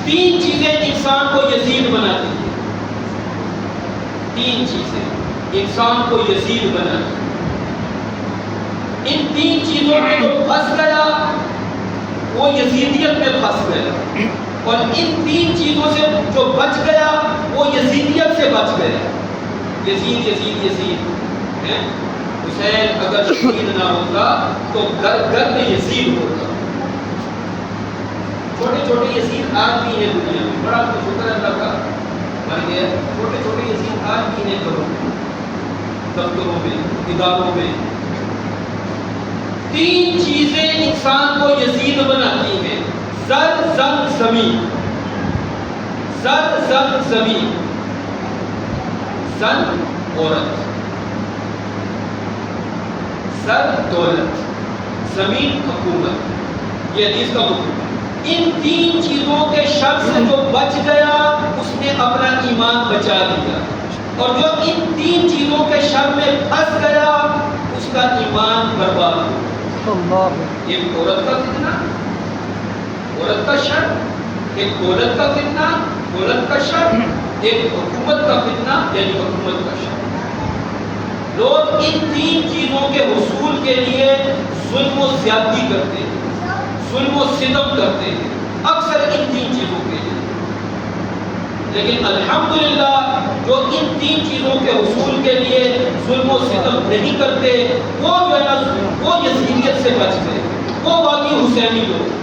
تین چیزیں انسان کو یزید بناتی ہیں، تین چیزیں انسان کو یزید بناتی ہیں۔ ان تین چیزوں میں جو پھنس گیا وہ یزیدیت میں پھنس گیا، اور ان تین چیزوں سے جو بچ گیا وہ یزیدیت سے بچ گیا۔ یزید یزید یزید ہیں؟ حسین اگر شہید نہ ہوتا تو گھر گھر میں یزید ہوتا۔ چھوٹے چھوٹے یزید آج بھی ہیں دنیا میں، بڑا شکر اللہ کا مر گیا۔ چھوٹے چھوٹے یزید آج بھی ہیں گھروں میں، دفتروں میں، اداروں میں۔ تین چیزیں انسان کو یزید بناتی ہیں: زر، زنگ، زمین۔ زر، زنگ، زمین۔ زن عورت، زر دولت، زمین حکومت۔ یہ حدیث کا مطلب ان تین چیزوں کے شر سے جو بچ گیا اس نے اپنا ایمان بچا دیا، اور جو ان تین چیزوں کے شر میں پھنس گیا اس کا ایمان برباد ہو۔ ایک عورت کا فتنہ، عورت کا شر، ایک دولت کا فتنہ، دولت کا شر، ایک حکومت کا فتنہ یعنی حکومت کا شر۔ لوگ ان تین چیزوں کے حصول کے لیے ظلم و زیادتی کرتے ہیں، ظلم و ستم کرتے ہیں، اکثر ان تین چیزوں کے لیے۔ لیکن الحمدللہ جو ان تین چیزوں کے حصول کے لیے ظلم و ستم نہیں کرتے وہ جو ہے نا وہ یزیدیت سے بچ گئے، وہ باقی حسینی لوگ۔